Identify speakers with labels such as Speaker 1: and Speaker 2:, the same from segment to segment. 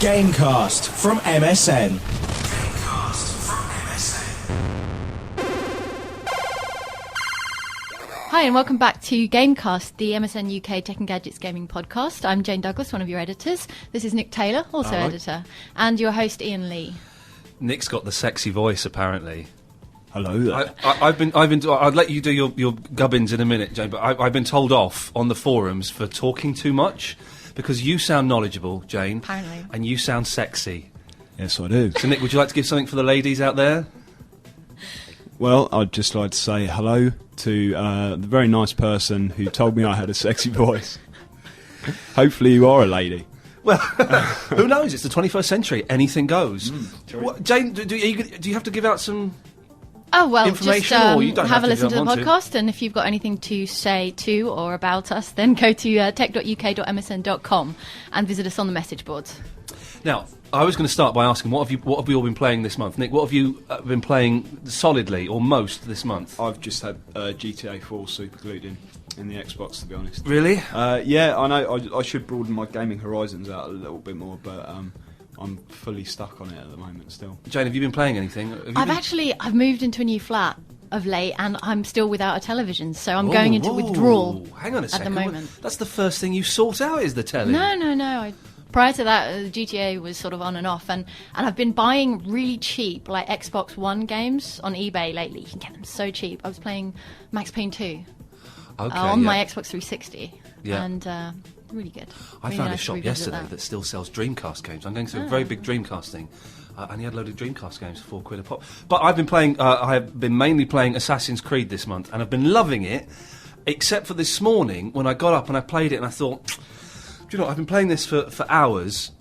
Speaker 1: Gamecast from MSN.
Speaker 2: Hi and welcome back to Gamecast, the MSN UK Tech and Gadgets gaming podcast. I'm Jane Douglas, one of your editors. This is Nick Taylor, also editor, and your host Ian Lee.
Speaker 3: Nick's got the sexy voice, apparently.
Speaker 4: Hello there.
Speaker 3: I'll let you do your gubbins in a minute, Jane, but I've been told off on the forums for talking too much because you sound knowledgeable, Jane.
Speaker 2: Apparently.
Speaker 3: And you sound sexy.
Speaker 4: Yes, I do.
Speaker 3: So, Nick, would you like to give something for the ladies out there?
Speaker 4: Well, I'd just like to say hello to the very nice person who told me I had a sexy voice. Hopefully you are a lady.
Speaker 3: Well, who knows? It's the 21st century. Anything goes. Jane, do you have to give out some...
Speaker 2: Oh, well,
Speaker 3: information,
Speaker 2: just
Speaker 3: or you don't
Speaker 2: have a
Speaker 3: to
Speaker 2: listen to the
Speaker 3: want
Speaker 2: podcast, and if you've got anything to say to or about us, then go to tech.uk.msn.com and visit us on the message boards.
Speaker 3: Now, I was going to start by asking, what have we all been playing this month? Nick, what have you been playing solidly, or most, this month?
Speaker 4: I've just had GTA 4 super glued in the Xbox, to be honest.
Speaker 3: Really?
Speaker 4: Yeah, I know I should broaden my gaming horizons out a little bit more, but I'm fully stuck on it at the moment still.
Speaker 3: Jane, have you been playing anything?
Speaker 2: I've moved into a new flat of late, and I'm still without a television, so I'm going into withdrawal.
Speaker 3: Hang on a second.
Speaker 2: At the moment.
Speaker 3: That's the first thing you sort out, is the telly.
Speaker 2: No. Prior to that, GTA was sort of on and off, and I've been buying really cheap, like Xbox One games on eBay lately. You can get them so cheap. I was playing Max Payne 2 on my Xbox 360, and really good.
Speaker 3: I found a shop yesterday that still sells Dreamcast games. I'm going through a very big Dreamcast thing, and he had a load of Dreamcast games for £4 a pop. But I've been playing, I have been mainly playing Assassin's Creed this month, and I've been loving it, except for this morning when I got up and I played it and I thought, do you know, I've been playing this for hours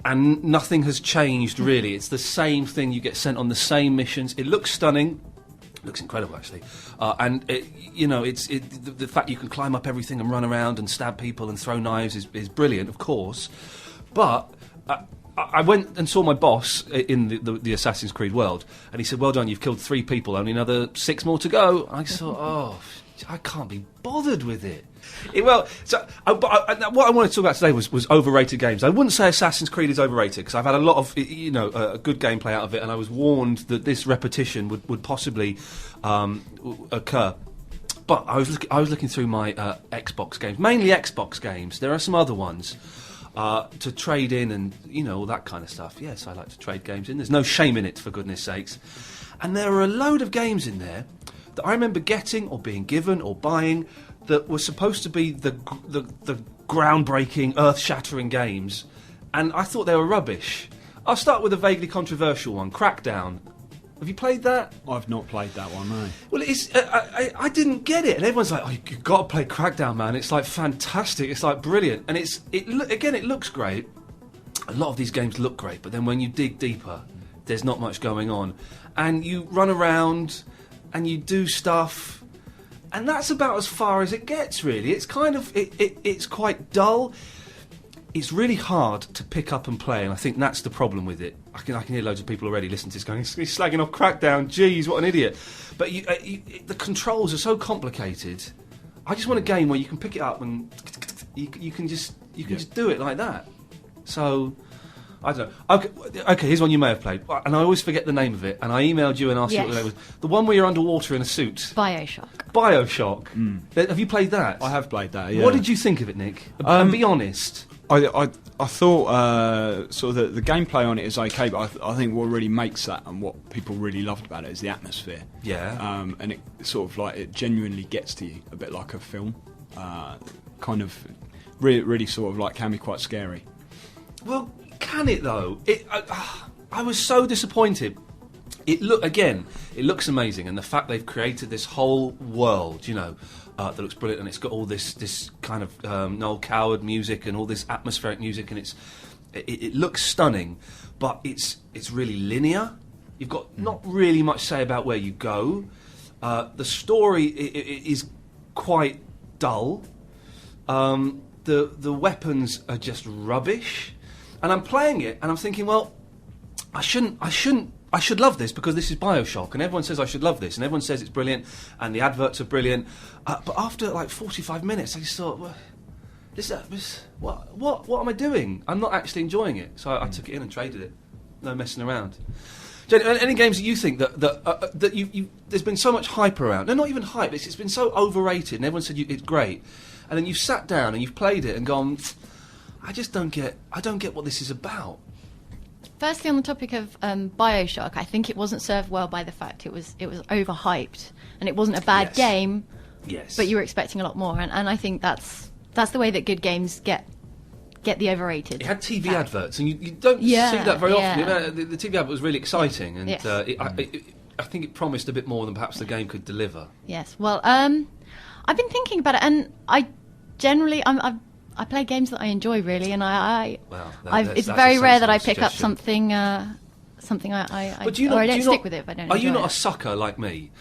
Speaker 3: and nothing has changed really. It's the same thing, you get sent on the same missions. It looks stunning. Looks incredible, actually, and the fact you can climb up everything and run around and stab people and throw knives is brilliant, of course. But I went and saw my boss in the Assassin's Creed world, and he said, "Well done, you've killed 3 people, only another 6 more to go." I thought, I can't be bothered with it. What I wanted to talk about today was overrated games. I wouldn't say Assassin's Creed is overrated, because I've had a lot of good gameplay out of it, and I was warned that this repetition would possibly occur. But I was looking through my Xbox games, mainly Xbox games. There are some other ones to trade in and all that kind of stuff. Yes, I like to trade games in. There's no shame in it, for goodness sakes. And there are a load of games in there that I remember getting or being given or buying that were supposed to be the groundbreaking, earth-shattering games, and I thought they were rubbish. I'll start with a vaguely controversial one, Crackdown. Have you played that?
Speaker 4: I've not played that one, no.
Speaker 3: Well, I didn't get it, and everyone's like, "Oh, you've got to play Crackdown, man! It's like fantastic, it's like brilliant," and it looks great. A lot of these games look great, but then when you dig deeper, there's not much going on, and you run around and you do stuff. And that's about as far as it gets, really. It's kind of... It's quite dull. It's really hard to pick up and play, and I think that's the problem with it. I can hear loads of people already listening to this going, he's slagging off Crackdown, jeez, what an idiot. But the controls are so complicated. I just want a game where you can pick it up and you can just do it like that. So... I don't know. Okay, here's one you may have played. And I always forget the name of it. And I emailed you and asked you what the name was. The one where you're underwater in a suit.
Speaker 2: Bioshock.
Speaker 3: Have you played that?
Speaker 4: I have played that, yeah.
Speaker 3: What did you think of it, Nick? And be honest.
Speaker 4: I thought sort of the gameplay on it is okay, but I think what really makes that and what people really loved about it is the atmosphere.
Speaker 3: Yeah.
Speaker 4: And it sort of like, it genuinely gets to you, a bit like a film. Kind of really sort of like can be quite scary.
Speaker 3: Well... Can it though? I was so disappointed. It looks amazing, and the fact they've created this whole world, that looks brilliant, and it's got all this kind of Noel Coward music and all this atmospheric music, and it looks stunning, but it's really linear. You've got not really much to say about where you go. The story is quite dull. The weapons are just rubbish. And I'm playing it, and I'm thinking, well, I should love this because this is Bioshock, and everyone says I should love this, and everyone says it's brilliant, and the adverts are brilliant. But after like 45 minutes, I just thought, well, this what am I doing? I'm not actually enjoying it. So I took it in and traded it. No messing around. Jane, any games that you think that you there's been so much hype around? No, not even hype. It's been so overrated, and everyone said it's great, and then you've sat down and you've played it and gone, I don't get what this is about.
Speaker 2: Firstly, on the topic of Bioshock, I think it wasn't served well by the fact it was overhyped, and it wasn't a bad game.
Speaker 3: Yes.
Speaker 2: But you were expecting a lot more, and I think that's the way that good games get the overrated.
Speaker 3: It had TV adverts, and you don't see that very often. You know, the TV advert was really exciting, and
Speaker 2: Yes.
Speaker 3: I think it promised a bit more than perhaps the game could deliver.
Speaker 2: Yes. Well, I've been thinking about it, and I generally I play games that I enjoy really, and it's very rare that I pick up something I stick with it if I don't.
Speaker 3: Are you
Speaker 2: enjoy
Speaker 3: not
Speaker 2: it.
Speaker 3: a sucker like me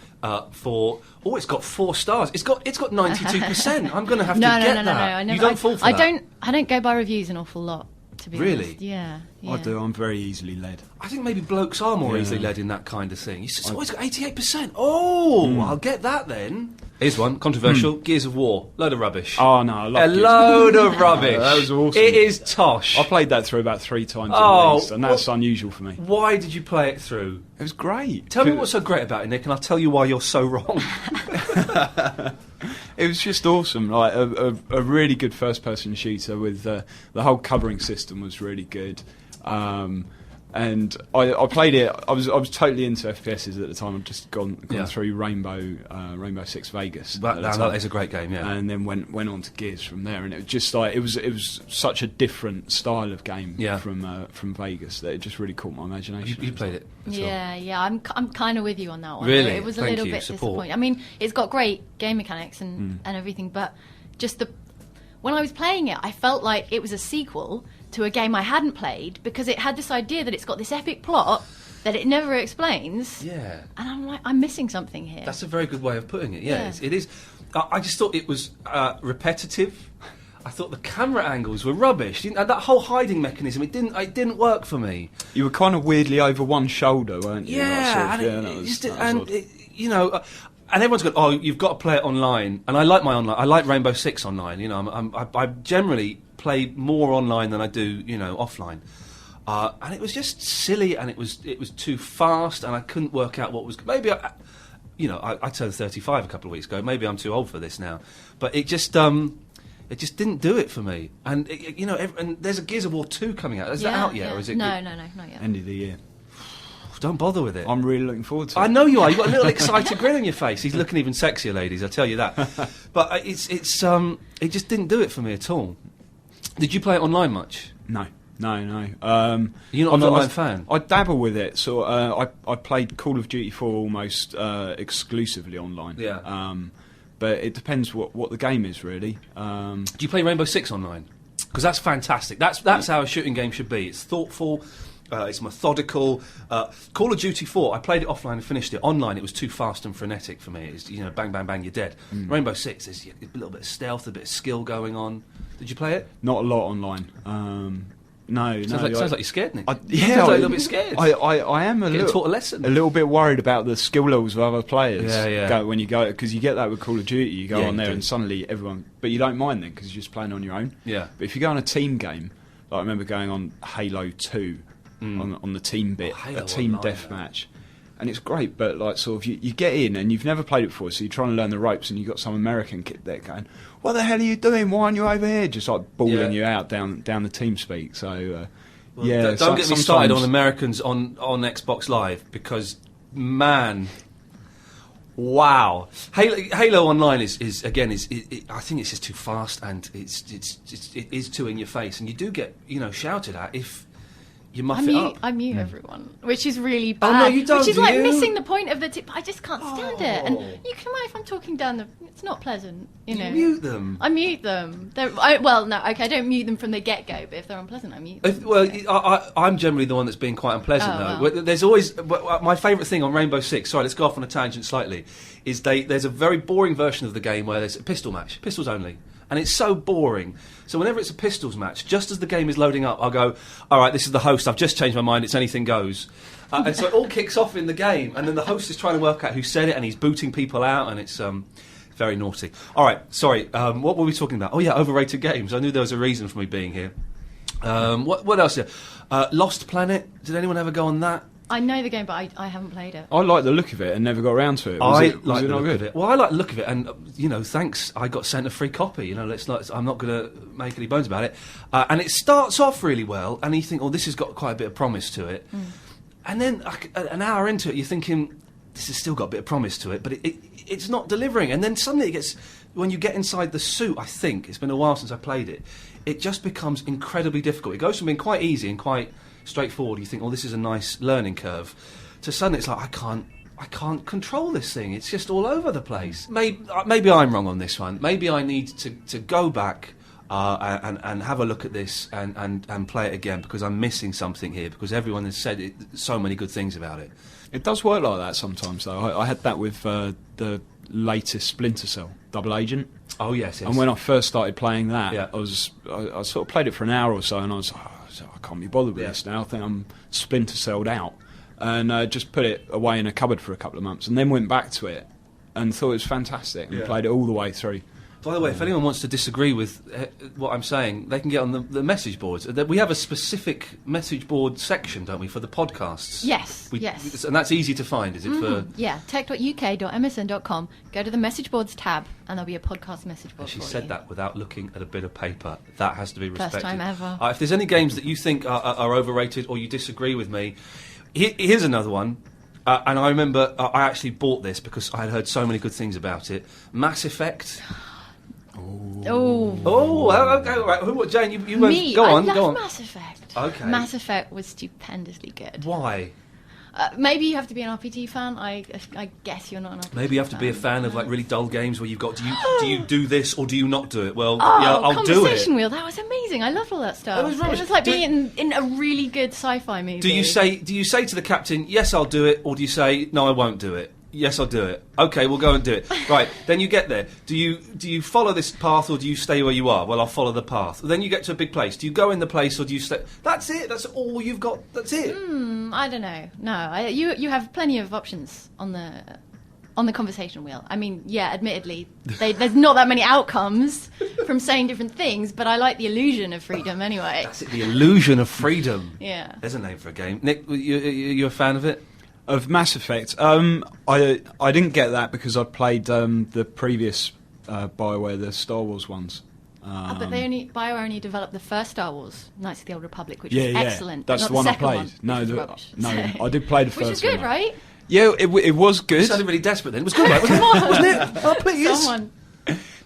Speaker 3: for? Oh, it's got 4 stars. It's got 92%. I'm going to have to get that.
Speaker 2: No. I never,
Speaker 3: you don't fall for that.
Speaker 2: I don't go by reviews an awful lot. To be
Speaker 3: Really?
Speaker 2: honest. Yeah.
Speaker 4: I do. I'm very easily led.
Speaker 3: I think maybe blokes are more easily led in that kind of thing. It's got 88%. Oh, I'll get that then. Here's one, controversial. Gears of War. Load of rubbish.
Speaker 4: Oh no, I love
Speaker 3: A load of rubbish.
Speaker 4: That was awesome.
Speaker 3: It is tosh.
Speaker 4: I played that through about 3 times at least, and that's unusual for me.
Speaker 3: Why did you play it through?
Speaker 4: It was great.
Speaker 3: Tell me what's so great about it, Nick, and I'll tell you why you're so wrong.
Speaker 4: It was just awesome, like a really good first-person shooter with the whole covering system was really good, and I played it. I was totally into FPSs at the time. I'd just gone through Rainbow Six Vegas.
Speaker 3: That is a great game, yeah.
Speaker 4: And then went on to Gears from there, and it was just like it was such a different style of game from Vegas that it just really caught my imagination.
Speaker 3: You played it?
Speaker 2: Yeah. I'm kind of with you on that one.
Speaker 3: Really?
Speaker 2: It was a
Speaker 3: Thank
Speaker 2: little
Speaker 3: you.
Speaker 2: bit
Speaker 3: Support.
Speaker 2: disappointing. I mean, it's got great game mechanics and everything, but just when I was playing it, I felt like it was a sequel to a game I hadn't played because it had this idea that it's got this epic plot that it never explains.
Speaker 3: Yeah.
Speaker 2: And I'm like, I'm missing something here.
Speaker 3: That's a very good way of putting it. Yeah. It is. I just thought it was repetitive. I thought the camera angles were rubbish. That whole hiding mechanism, it didn't work for me.
Speaker 4: You were kind of weirdly over one shoulder, weren't you?
Speaker 3: Yeah,
Speaker 4: That was
Speaker 3: and everyone's going, oh, you've got to play it online. And I like my online. I like Rainbow Six online. You know, I generally play more online than I do, offline. And it was just silly, and it was too fast, and I couldn't work out what was. Maybe I turned 35 a couple of weeks ago. Maybe I'm too old for this now, but it just didn't do it for me. And and there's a Gears of War 2 coming out. Is that out yet, or is it?
Speaker 2: No, not yet.
Speaker 4: end of the year.
Speaker 3: Don't bother with it.
Speaker 4: I'm really looking forward to it.
Speaker 3: I know you are. You've got a little excited grin on your face. He's looking even sexier, ladies. I'll tell you that. But it just didn't do it for me at all. Did you play it online much?
Speaker 4: No.
Speaker 3: You're not an online fan?
Speaker 4: I dabble with it. So I played Call of Duty 4 almost exclusively online.
Speaker 3: Yeah.
Speaker 4: But it depends what the game is, really.
Speaker 3: Do you play Rainbow Six online? Because that's fantastic. That's how a shooting game should be. It's thoughtful. It's methodical. Call of Duty 4, I played it offline and finished it. Online, it was too fast and frenetic for me. It's, bang, bang, bang, you're dead. Rainbow Six, there's a little bit of stealth, a bit of skill going on. Did you play it?
Speaker 4: Not a lot online. No.
Speaker 3: Sounds like you're scared, Nick.
Speaker 4: Sounds
Speaker 3: like a little bit scared.
Speaker 4: I am
Speaker 3: taught a lesson.
Speaker 4: A little bit worried about the skill levels of other players.
Speaker 3: Yeah.
Speaker 4: When you go, because you get that with Call of Duty, you go on there
Speaker 3: do.
Speaker 4: and suddenly everyone. But you don't mind then because you're just playing on your own.
Speaker 3: Yeah.
Speaker 4: But if you go on a team game, like I remember going on Halo 2 on the team bit, a team deathmatch. And it's great, but like sort of you get in and you've never played it before, so you're trying to learn the ropes, and you've got some American kid there going, "What the hell are you doing? Why aren't you over here?" Just like bawling you out down the team speak. So
Speaker 3: don't get me started on Americans on Xbox Live, because man, wow, Halo Online is I think it's just too fast, and it is too in your face, and you do get shouted at if you muff it up.
Speaker 2: I mute everyone, which is really bad.
Speaker 3: Oh, no, you don't,
Speaker 2: which is
Speaker 3: do
Speaker 2: like
Speaker 3: you?
Speaker 2: missing the point of the tip. I just can't stand it. And you can imagine if I'm talking down the... It's not pleasant,
Speaker 3: You mute them.
Speaker 2: I mute them. I don't mute them from the get-go, but if they're unpleasant, I mute them.
Speaker 3: I'm generally the one that's being quite unpleasant, though.
Speaker 2: Well.
Speaker 3: There's always... My favourite thing on Rainbow Six, sorry, let's go off on a tangent slightly, is there's a very boring version of the game where there's a pistol match, pistols only. And it's so boring. So whenever it's a pistols match, just as the game is loading up, I'll go, all right, this is the host, I've just changed my mind, it's anything goes. And so it all kicks off in the game, and then the host is trying to work out who said it, and he's booting people out, and it's Very naughty. All right, sorry. What were we talking about? Oh yeah, overrated games. I knew there was a reason for me being here. What else? Lost Planet. Did anyone ever go on that?
Speaker 2: I know the game, but I haven't played it.
Speaker 4: I like the look of it and never got around to it.
Speaker 3: Was
Speaker 4: it
Speaker 3: like the
Speaker 4: not
Speaker 3: look
Speaker 4: good?
Speaker 3: of it. Well, I like the look of it, and thanks. I got sent a free copy. I'm not going to make any bones about it. And it starts off really well, and you think, oh, this has got quite a bit of promise to it. And then an hour into it, you're thinking, this has still got a bit of promise to it, but it's not delivering. And then suddenly it gets, when you get inside the suit, I think it's been a while since I played it. It just becomes incredibly difficult. It goes from being quite easy and quite straightforward. You think, oh, this is a nice learning curve, to suddenly it's like, I can't control this thing. It's just all over the place. Maybe I'm wrong on this one. Maybe I need to go back and have a look at this and play it again, because I'm missing something here, because everyone has said so many good things about it.
Speaker 4: It does work like that sometimes, though. I had that with the latest Splinter Cell, Double Agent.
Speaker 3: Oh, yes.
Speaker 4: And when I first started playing that,
Speaker 3: Yeah.
Speaker 4: I sort of played it for an hour or so, and I was like, I can't be bothered with this now. I think I'm Splinter Celled out. And just put it away in a cupboard for a couple of months, and then went back to it and thought it was fantastic, and played it all the way through.
Speaker 3: By the way, if anyone wants to disagree with what I'm saying, they can get on the message boards. We have a specific message board section, don't we, for the podcasts?
Speaker 2: Yes, yes.
Speaker 3: And that's easy to find, is it? For
Speaker 2: Yeah, tech.uk.msn.com, go to the message boards tab, and there'll be a podcast message board.
Speaker 3: She
Speaker 2: for
Speaker 3: said
Speaker 2: you.
Speaker 3: that without looking at a bit of paper. That has to be respected.
Speaker 2: First time ever.
Speaker 3: If there's any games that you think are overrated or you disagree with me, here's another one. And I remember I actually bought this because I had heard so many good things about it. Mass Effect. Okay, all right. Jane, you went.
Speaker 2: Me,
Speaker 3: Go on,
Speaker 2: I
Speaker 3: go
Speaker 2: love
Speaker 3: on.
Speaker 2: Mass Effect.
Speaker 3: Okay.
Speaker 2: Mass Effect was stupendously good.
Speaker 3: Why?
Speaker 2: Maybe you have to be an RPG fan. I guess you're not an RPG fan.
Speaker 3: Maybe you have to be a fan of like really dull games where you've got do you do this or do you not do it? Well,
Speaker 2: Oh,
Speaker 3: yeah, I'll do it.
Speaker 2: Conversation Wheel, that was amazing. I loved all that stuff.
Speaker 3: It was rubbish.
Speaker 2: It was like being in a really good sci-fi movie.
Speaker 3: Do you say to the captain, yes, I'll do it, or do you say, no, I won't do it? Yes, I'll do it. Okay, we'll go and do it. Right, then you get there. Do you follow this path or do you stay where you are? Well, I'll follow the path. Then you get to a big place. Do you go in the place or do you stay? That's it. That's all you've got. That's it.
Speaker 2: I don't know. No, you have plenty of options on the conversation wheel. I mean, yeah, admittedly, there's not that many outcomes from saying different things, but I like the illusion of freedom anyway.
Speaker 3: That's it. The illusion of freedom.
Speaker 2: Yeah.
Speaker 3: There's a name for a game. Nick, you a fan of it?
Speaker 4: Of Mass Effect, I didn't get that because I played the previous BioWare, the Star Wars ones.
Speaker 2: But BioWare only developed the first Star Wars, Knights of the Old Republic, which
Speaker 4: Yeah,
Speaker 2: was
Speaker 4: yeah.
Speaker 2: excellent.
Speaker 4: That's
Speaker 2: but
Speaker 4: the
Speaker 2: not
Speaker 4: one I
Speaker 2: second
Speaker 4: played.
Speaker 2: One,
Speaker 4: No,
Speaker 2: which was rubbish.
Speaker 4: I did play the
Speaker 2: Which
Speaker 4: first
Speaker 2: is good,
Speaker 4: one.
Speaker 2: right?
Speaker 4: Yeah, it was
Speaker 3: You
Speaker 4: good.
Speaker 3: sounded really desperate then. It was good, right? Wasn't it? Oh, please.
Speaker 2: Someone.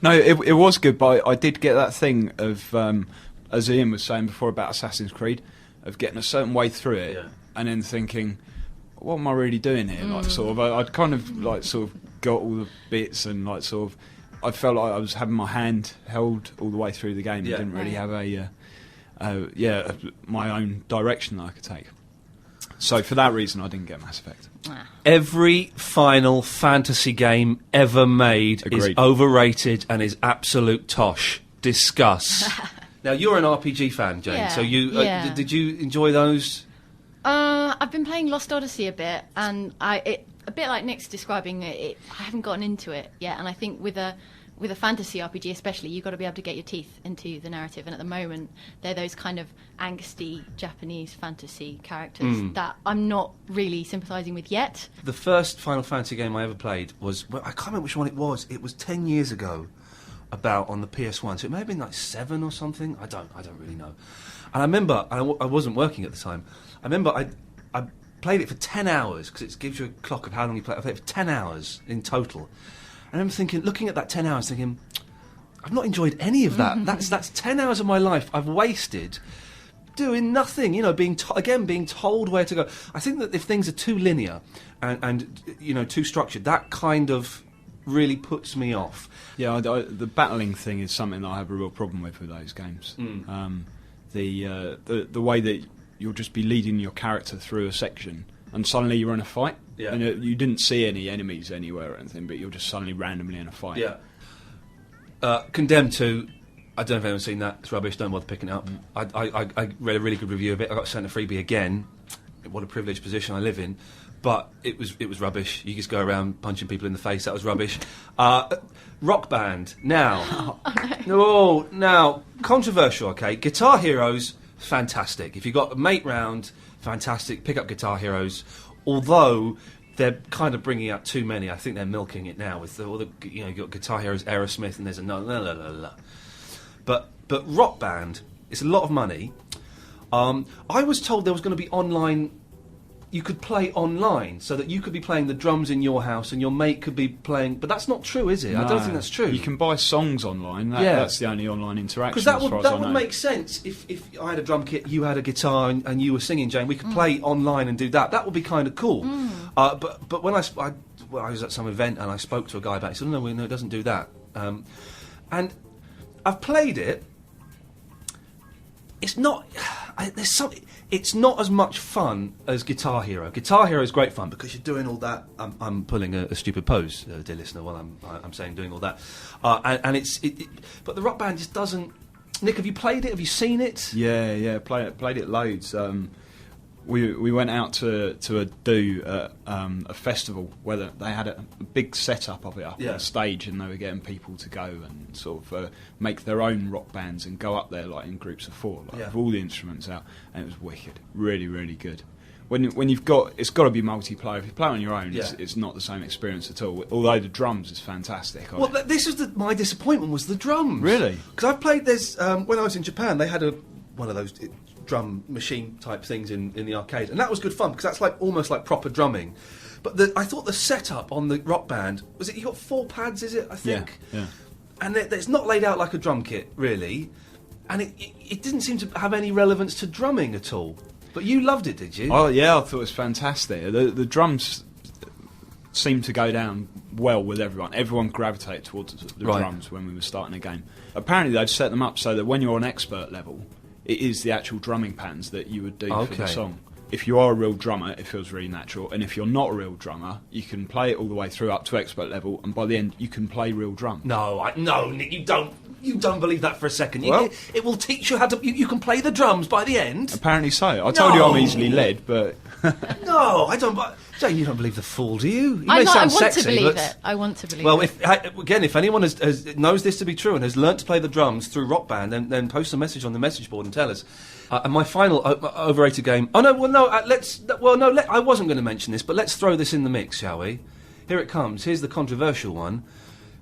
Speaker 4: No, it was good, but I did get that thing of, as Ian was saying before about Assassin's Creed, of getting a certain way through it and then thinking, what am I really doing here? Like, sort of, I'd kind of like sort of got all the bits and like sort of, I felt like I was having my hand held all the way through the game.
Speaker 3: Yeah.
Speaker 4: I didn't really have my own direction that I could take. So for that reason, I didn't get Mass Effect.
Speaker 3: Every Final Fantasy game ever made is
Speaker 4: Agreed.
Speaker 3: overrated and is absolute tosh. Discuss. Now, you're an RPG fan, Jane,
Speaker 2: Yeah,
Speaker 3: so you
Speaker 2: yeah.
Speaker 3: did you enjoy those?
Speaker 2: I've been playing Lost Odyssey a bit, and a bit like Nick's describing it, I haven't gotten into it yet. And I think with a fantasy RPG especially, you've got to be able to get your teeth into the narrative. And at the moment, they're those kind of angsty Japanese fantasy characters that I'm not really sympathising with yet.
Speaker 3: The first Final Fantasy game I ever played was, well, I can't remember which one it was. It was 10 years ago, about on the PS1. So it may have been like 7 or something. I don't really know. And I remember, I wasn't working at the time. I remember I played it for 10 hours, because it gives you a clock of how long you play. I played it for 10 hours in total. And I'm thinking, looking at that 10 hours, thinking, I've not enjoyed any of that. That's 10 hours of my life I've wasted doing nothing, being told where to go. I think that if things are too linear and too structured, that kind of really puts me off.
Speaker 4: Yeah, the battling thing is something that I have a real problem with those games. The way that you'll just be leading your character through a section and suddenly you're in a fight.
Speaker 3: Yeah.
Speaker 4: And you didn't see any enemies anywhere or anything, but you're just suddenly randomly in a fight.
Speaker 3: Yeah. Condemned 2, I don't know if anyone's seen that. It's rubbish, don't bother picking it up. I read a really good review of it. I got sent a freebie again. what a privileged position I live in. But it was rubbish. You just go around punching people in the face. That was rubbish. Rock Band. Now, now controversial. Okay, Guitar Heroes, fantastic. If you got a mate round, fantastic. Pick up Guitar Heroes. Although they're kind of bringing out too many. I think they're milking it now with all the you got Guitar Heroes, Aerosmith, and there's another. But Rock Band, it's a lot of money. I was told there was going to be online. You could play online, so that you could be playing the drums in your house and your mate could be playing. But that's not true, is it?
Speaker 4: No,
Speaker 3: I don't think that's true.
Speaker 4: You can buy songs online. That's the only online interaction.
Speaker 3: Because that would make sense if I had a drum kit, you had a guitar, and you were singing, Jane. We could play online and do that. That would be kind of cool. But when I was at some event and I spoke to a guy about it, he said, no, it doesn't do that. And I've played it. It's not. It's not as much fun as Guitar Hero. Guitar Hero is great fun because you're doing all that. I'm pulling a stupid pose, dear listener, while I'm saying doing all that. And but the Rock Band just doesn't. Nick, have you played it? Have you seen it?
Speaker 4: Yeah, played it loads. We went out to a festival where they had a big setup of it up on stage, and they were getting people to go and sort of make their own rock bands and go up there like in groups of 4, with all the instruments out, and it was wicked, really, really good. When it's got to be multiplayer. If you play on your own, it's not the same experience at all. Although the drums is fantastic.
Speaker 3: Well, this was my disappointment was the drums.
Speaker 4: Really?
Speaker 3: Because I played this when I was in Japan. They had one of those drum machine type things in the arcade, and that was good fun because that's like almost like proper drumming. But I thought the setup on the Rock Band was it. You got 4 pads, is it? I think.
Speaker 4: Yeah.
Speaker 3: And it's not laid out like a drum kit, really, and it didn't seem to have any relevance to drumming at all. But you loved it, did you?
Speaker 4: Oh yeah, I thought it was fantastic. The drums seemed to go down well with everyone. Everyone gravitated towards the drums when we were starting a game. Apparently, they'd set them up so that when you're on expert level, it is the actual drumming patterns that you would do for the song. If you are a real drummer, it feels really natural. And if you're not a real drummer, you can play it all the way through up to expert level, and by the end, you can play real drums.
Speaker 3: No, Nick, you don't. You don't believe that for a second. It will teach you how to. You can play the drums by the end.
Speaker 4: Apparently so. I told you I'm easily led, but
Speaker 3: no, I don't. Jane, you don't believe the fool, do you?
Speaker 2: I want to believe it. I want to believe it.
Speaker 3: Well, if anyone knows this to be true and has learnt to play the drums through Rock Band, then post a message on the message board and tell us. And my final overrated game. Oh no! Well, no. I wasn't going to mention this, but let's throw this in the mix, shall we? Here it comes. Here's the controversial one.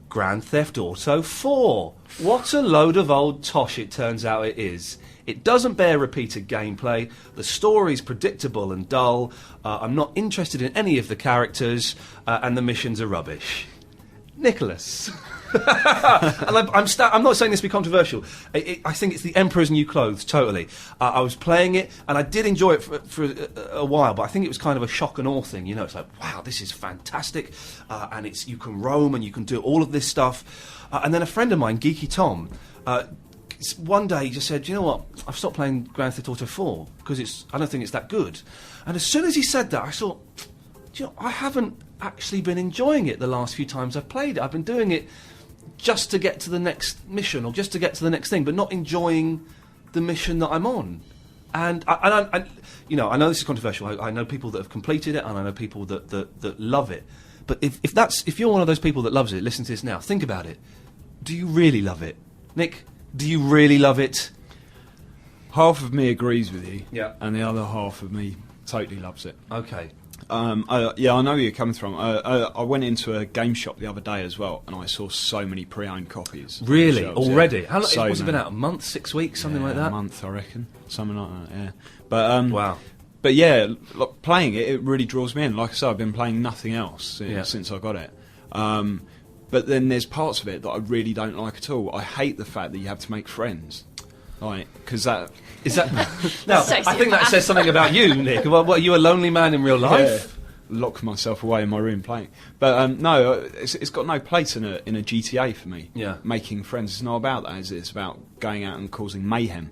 Speaker 3: Grand Theft Auto 4. What a load of old tosh it turns out it is. It doesn't bear repeated gameplay, the story's predictable and dull, I'm not interested in any of the characters, and the missions are rubbish. Nicholas. And I'm not saying this to be controversial. I think it's the Emperor's New Clothes, totally. I was playing it, and I did enjoy it for a while, but I think it was kind of a shock and awe thing. It's like, wow, this is fantastic, and you can roam and you can do all of this stuff. And then a friend of mine, Geeky Tom, one day he just said, you know what, I've stopped playing Grand Theft Auto 4 because I don't think it's that good. And as soon as he said that, I thought, I haven't actually been enjoying it the last few times I've played it. I've been doing it just to get to the next mission or just to get to the next thing, but not enjoying the mission that I'm on. And I know this is controversial. I know people that have completed it, and I know people that love it. But if you're one of those people that loves it, listen to this now. Think about it. Do you really love it, Nick? Do you really love it?
Speaker 4: Half of me agrees with you,
Speaker 3: and
Speaker 4: the other half of me totally loves it.
Speaker 3: Okay.
Speaker 4: I know where you're coming from. I went into a game shop the other day as well, and I saw so many pre-owned copies.
Speaker 3: Really?
Speaker 4: Shelves,
Speaker 3: already?
Speaker 4: Yeah.
Speaker 3: How long has it been out? A month, 6 weeks, something like that?
Speaker 4: A month, I reckon. Something like that, yeah. But,
Speaker 3: wow.
Speaker 4: But yeah, playing it really draws me in. Like I said, I've been playing nothing else since I got it. But then there's parts of it that I really don't like at all. I hate the fact that you have to make friends. Right, because that...
Speaker 3: Is that... Now, I think that says something about you, Nick. What, are you a lonely man in real life?
Speaker 4: Yeah. Lock myself away in my room playing. But no, it's got no place in a GTA for me.
Speaker 3: Yeah.
Speaker 4: Making friends, it's not about that, is it? It's about going out and causing mayhem.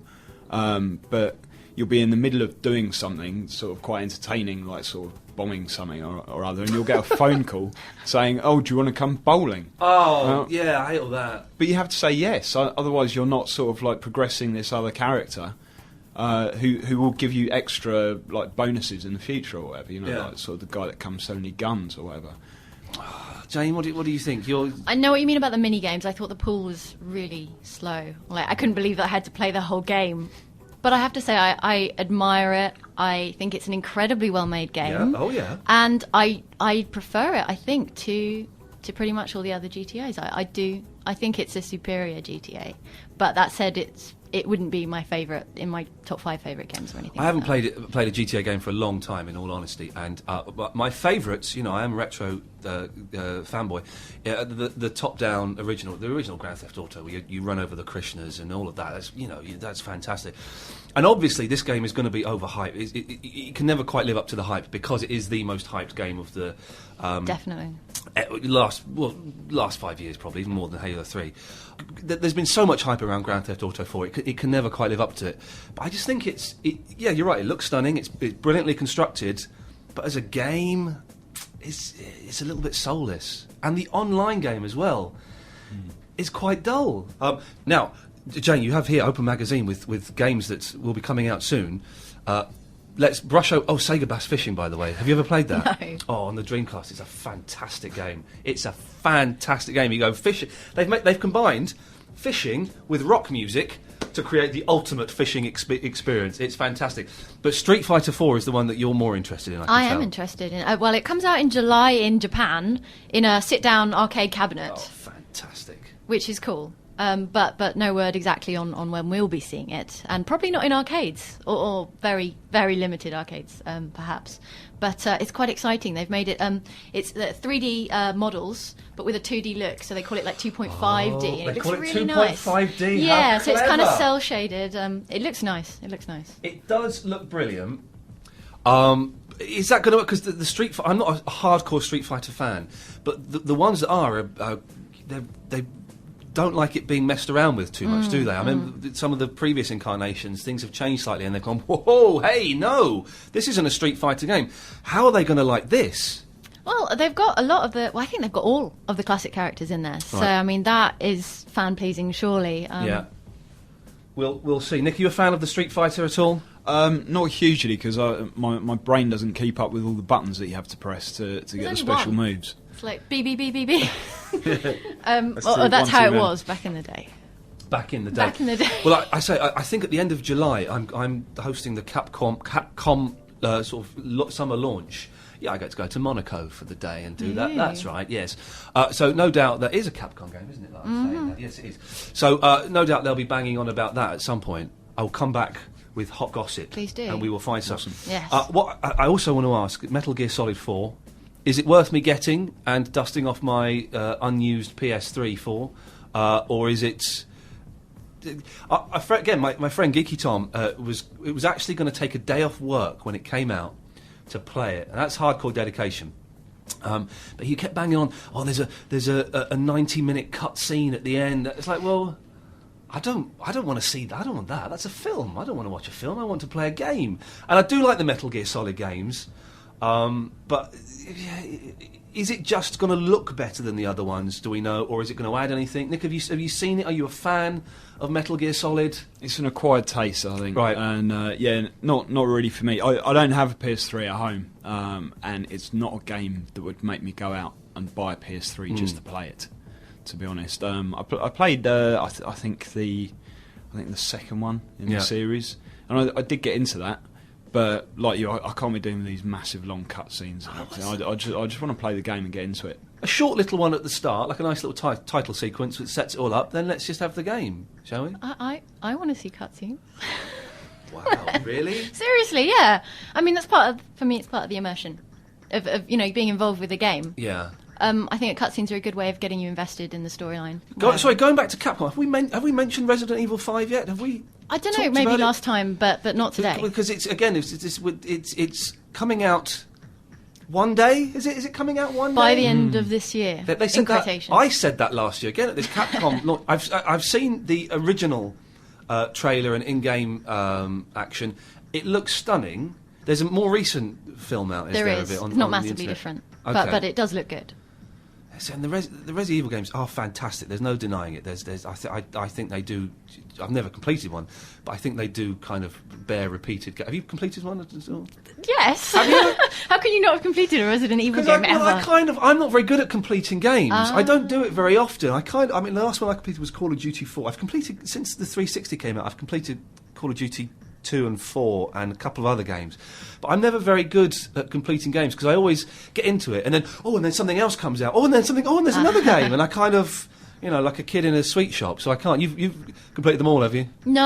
Speaker 4: But you'll be in the middle of doing something sort of quite entertaining, like sort of bombing something or other, and you'll get a phone call saying, oh, do you want to come bowling?
Speaker 3: Oh, yeah, I hate all that.
Speaker 4: But you have to say yes, otherwise you're not sort of like progressing this other character. who will give you extra like bonuses in the future or whatever.
Speaker 3: Yeah.
Speaker 4: Like sort of the guy that comes selling you guns or whatever.
Speaker 3: Jane, what do you think?
Speaker 2: I know what you mean about the mini games. I thought the pool was really slow. Like, I couldn't believe that I had to play the whole game. But I have to say, I admire it. I think it's an incredibly well-made game.
Speaker 3: Yeah. Oh yeah.
Speaker 2: And I prefer it, I think, to pretty much all the other GTAs. I do. I think it's a superior GTA. But that said, it wouldn't be my favourite in my top 5 favourite games or anything.
Speaker 3: I haven't played a GTA game for a long time, in all honesty, and but my favourites, I am a retro fanboy. The top-down the original Grand Theft Auto, where you run over the Krishnas and all of that. That's fantastic. And obviously, this game is going to be overhyped. It can never quite live up to the hype because it is the most hyped game of the
Speaker 2: definitely
Speaker 3: last 5 years, probably even more than Halo 3. There's been so much hype around Grand Theft Auto 4. It can never quite live up to it. But I just think yeah, you're right. It looks stunning. It's brilliantly constructed, but as a game, it's a little bit soulless. And the online game as well is quite dull. Now, Jane, you have here Open Magazine with games that will be coming out soon. Let's brush over... Oh, Sega Bass Fishing, by the way. Have you ever played that?
Speaker 2: No.
Speaker 3: Oh, on the Dreamcast. It's a fantastic game. It's a fantastic game. You go fishing... They've combined fishing with rock music to create the ultimate fishing experience. It's fantastic. But Street Fighter 4 is the one that you're more interested in,
Speaker 2: I am interested in. Well, it comes out in July in Japan in a sit-down arcade cabinet.
Speaker 3: Oh, fantastic.
Speaker 2: Which is cool. But no word exactly on when we'll be seeing it, and probably not in arcades or very, very limited arcades, perhaps. But it's quite exciting. They've made it. It's 3D models, but with a 2D look. So they call it like 2.5D. And it looks really nice.
Speaker 3: 2.5D.
Speaker 2: Yeah, so it's kind of cell shaded. It looks nice. It looks nice.
Speaker 3: It does look brilliant. Is that going to work? Because the Street I'm not a hardcore Street Fighter fan, but the ones that are they don't like it being messed around with too much, do they? I mean, some of the previous incarnations, things have changed slightly, and they've gone, whoa, hey, no, this isn't a Street Fighter game. How are they going to like this?
Speaker 2: Well, they've got a lot of the... Well, I think they've got all of the classic characters in there. So, I mean, that is fan-pleasing, surely.
Speaker 3: Yeah. We'll see. Nick, are you a fan of the Street Fighter at all?
Speaker 4: Not hugely, because my brain doesn't keep up with all the buttons that you have to press to get the special moves.
Speaker 2: It's like B, B, B, B, B. That's how it was back in the day.
Speaker 3: Back in the day. Well, I think at the end of July, I'm hosting the Capcom sort of summer launch. Yeah, I get to go to Monaco for the day and do that. That's right, yes. So no doubt that is a Capcom game, isn't it? Like I'm saying that? Yes, it is. So no doubt they'll be banging on about that at some point. I'll come back with hot gossip.
Speaker 2: Please do.
Speaker 3: And we will find something.
Speaker 2: Yes.
Speaker 3: What I also want to ask, Metal Gear Solid 4, is it worth me getting and dusting off my unused PS3 for, or is it... Again, my friend Geeky Tom was actually going to take a day off work when it came out to play it, and that's hardcore dedication. But he kept banging on. Oh, there's a 90-minute cut scene at the end. It's like, well, I don't want to see that. I don't want that. That's a film. I don't want to watch a film. I want to play a game. And I do like the Metal Gear Solid games, but is it just going to look better than the other ones? Do we know, or is it going to add anything? Nick, have you seen it? Are you a fan of Metal Gear Solid?
Speaker 4: It's an acquired taste, I think.
Speaker 3: Right.
Speaker 4: And yeah, not really for me. I don't have a PS3 at home, and it's not a game that would make me go out and buy a PS3 just to play it. To be honest, I played. I think the second one in the series, and I did get into that. But like you, I can't be doing these massive long cutscenes. I just want to play the game and get into it.
Speaker 3: A short little one at the start, like a nice little title sequence that sets it all up. Then let's just have the game, shall we?
Speaker 2: I want to see cutscenes.
Speaker 3: Wow, really?
Speaker 2: Seriously, yeah. I mean, for me, it's part of the immersion of being involved with the game.
Speaker 3: Yeah.
Speaker 2: I think cutscenes are a good way of getting you invested in the storyline.
Speaker 3: Going back to Capcom, have we mentioned Resident Evil 5 yet? Have we?
Speaker 2: I don't know, maybe last time, but not today.
Speaker 3: Because it's coming out one day. Is it coming out one day?
Speaker 2: By the end of this year.
Speaker 3: They said that. I said that last year. Again at this Capcom launch. I've seen the original trailer and in-game action. It looks stunning. There's a more recent film out.
Speaker 2: There is. It's not massively different, but it does look good.
Speaker 3: And the Resident Evil games are fantastic. There's no denying it. I think they do. I've never completed one, but I think they do kind of bear repeated. Have you completed one at all?
Speaker 2: Yes. How can you not have completed a Resident Evil game ever?
Speaker 3: I'm not very good at completing games. I don't do it very often. The last one I completed was Call of Duty 4. I've completed, since the 360 came out, I've completed Call of Duty 2 and 4 and a couple of other games. But I'm never very good at completing games because I always get into it and then something else comes out. And there's another game. And I kind of, like a kid in a sweet shop. So I can't. You've completed them all, have you?
Speaker 2: No.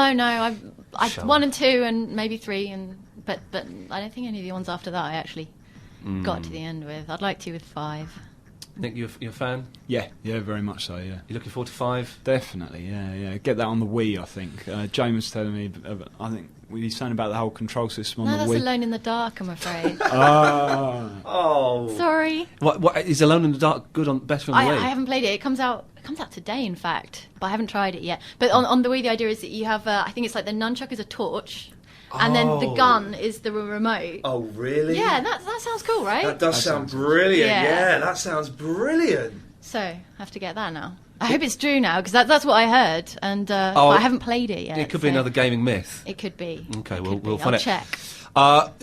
Speaker 2: I've 1 and 2 and maybe 3, but I don't think any of the ones after that I actually got to the end with. I'd like to with 5.
Speaker 3: Nick, you're a fan?
Speaker 4: Yeah, very much so, yeah.
Speaker 3: You looking forward to 5?
Speaker 4: Definitely, yeah. Get that on the Wii, I think. Jane was telling me, I think, were you saying about the whole control system on the Wii?
Speaker 2: No, that's Alone in the Dark, I'm afraid.
Speaker 3: Oh.
Speaker 2: Sorry.
Speaker 3: What is Alone in the Dark better on the Wii?
Speaker 2: I haven't played it. It comes out today, in fact, but I haven't tried it yet. But on the Wii, the idea is that you have, I think it's like the nunchuck is a torch, and then the gun is the remote.
Speaker 3: Oh, really?
Speaker 2: Yeah, that sounds cool, right?
Speaker 3: That does sound brilliant. Yeah, that sounds brilliant.
Speaker 2: So, I have to get that now. I hope it's true now, because that's what I heard, and but I haven't played it yet.
Speaker 3: It could be another gaming myth.
Speaker 2: It could be.
Speaker 3: Okay, we'll find
Speaker 2: I'll check.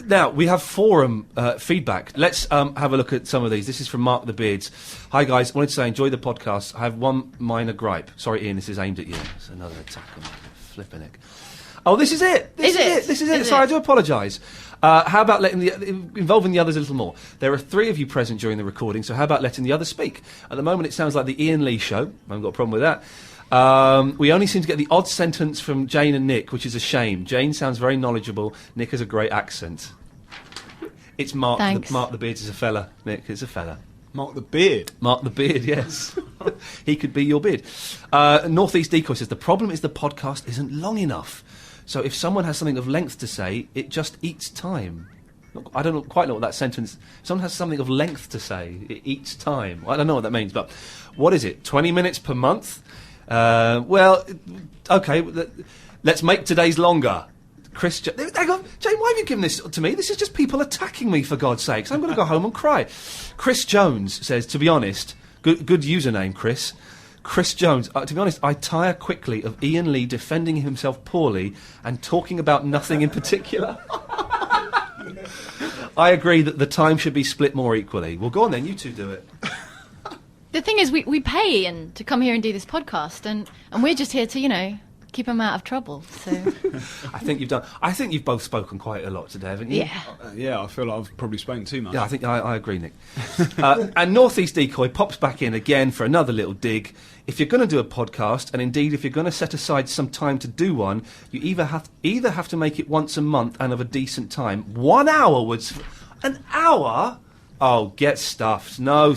Speaker 3: Now, we have forum feedback. Let's have a look at some of these. This is from Mark the Beards. Hi, guys. I wanted to say, enjoy the podcast. I have one minor gripe. Sorry, Ian, this is aimed at you. It's another attack on my flipping neck. Oh, this is it. This is it. Sorry, I do apologise. How about involving the others a little more? There are 3 of you present during the recording, so how about letting the others speak? At the moment, it sounds like the Ian Lee show. I haven't got a problem with that. We only seem to get the odd sentence from Jane and Nick, which is a shame. Jane sounds very knowledgeable. Nick has a great accent. It's Mark. Mark the Beard is a fella. Nick is a fella.
Speaker 4: Mark the Beard?
Speaker 3: Mark the Beard, yes. He could be your beard. Northeast Decoy says, the problem is the podcast isn't long enough. So if someone has something of length to say, it just eats time. I don't quite know what that sentence... If someone has something of length to say, it eats time. I don't know what that means, but what is it? 20 minutes per month? Well, okay, let's make today's longer. Chris... Hang on, Jane, why have you given this to me? This is just people attacking me, for God's sakes. I'm going to go home and cry. Chris Jones says, to be honest... Good username, Chris. Chris Jones, to be honest, I tire quickly of Ian Lee defending himself poorly and talking about nothing in particular. I agree that the time should be split more equally. Well, go on then, you two do it.
Speaker 2: The thing is, we pay Ian to come here and do this podcast, and we're just here to, keep him out of trouble. So
Speaker 3: I think you've both spoken quite a lot today, haven't you?
Speaker 2: Yeah.
Speaker 4: Yeah, I feel like I've probably spoken too much.
Speaker 3: Yeah, I think I agree, Nick. And Northeast Decoy pops back in again for another little dig. If you're going to do a podcast, and indeed if you're going to set aside some time to do one, you either have to make it once a month and of a decent time. 1 hour would... An hour? Oh, get stuffed. No,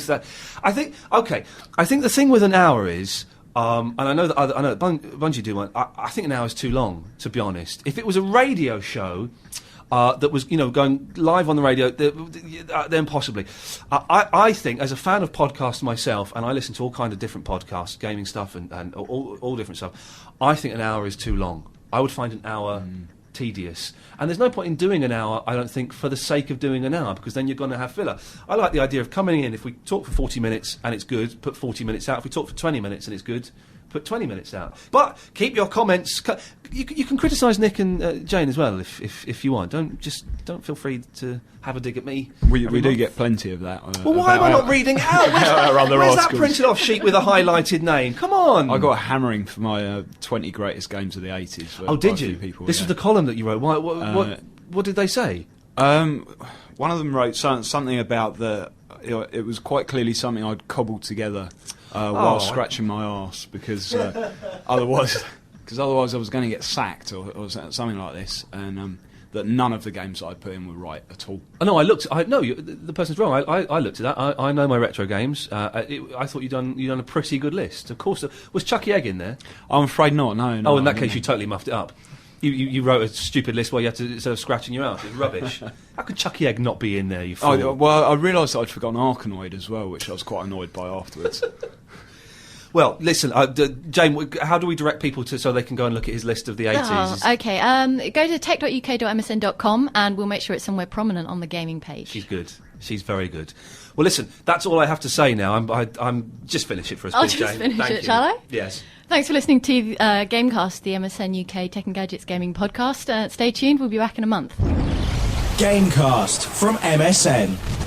Speaker 3: I think the thing with an hour is... and I know that Bungie do one. I think an hour is too long, to be honest. If it was a radio show that was, going live on the radio, then possibly. I think, as a fan of podcasts myself, and I listen to all kinds of different podcasts, gaming stuff and all different stuff, I think an hour is too long. I would find an hour tedious. And there's no point in doing an hour, I don't think, for the sake of doing an hour, because then you're going to have filler. I like the idea of coming in, if we talk for 40 minutes and it's good, put 40 minutes out. If we talk for 20 minutes and it's good, put 20 minutes out. But keep your comments... You can criticise Nick and Jane as well, if you want. Don't feel free to have a dig at me.
Speaker 4: We do get plenty of that.
Speaker 3: Well, why am I not reading out? Where's that printed off sheet with a highlighted name? Come on!
Speaker 4: I got a hammering for my 20 greatest games of the 80s.
Speaker 3: Oh, did you? This was the column that you wrote. What did they say?
Speaker 4: One of them wrote something about it was quite clearly something I'd cobbled together while scratching my arse, because otherwise I was going to get sacked or something like this, and that none of the games that I put in were right at all.
Speaker 3: Oh, no, the person's wrong. I looked at that. I know my retro games. I thought you'd done a pretty good list. Of course, was Chucky Egg in there?
Speaker 4: I'm afraid not. No.
Speaker 3: Oh, in that case, you totally muffed it up. You wrote a stupid list where you had to, instead of scratching your arse. It's rubbish. How could Chucky Egg not be in there, you fool?
Speaker 4: Well, I realised that I'd forgotten Arkanoid as well, which I was quite annoyed by afterwards.
Speaker 3: Well, listen, Jane, how do we direct people so they can go and look at his list of the 80s?
Speaker 2: Oh, okay. Go to tech.uk.msn.com and we'll make sure it's somewhere prominent on the gaming page.
Speaker 3: She's good. She's very good. Well, listen, that's all I have to say now. I'm just finish it for us,
Speaker 2: I'll
Speaker 3: please,
Speaker 2: just
Speaker 3: Jane.
Speaker 2: finish
Speaker 3: Thank
Speaker 2: it,
Speaker 3: you.
Speaker 2: shall I?
Speaker 3: Yes.
Speaker 2: Thanks for listening to Gamecast, the MSN UK Tech and Gadgets gaming podcast. Stay tuned. We'll be back in a month.
Speaker 1: Gamecast from MSN.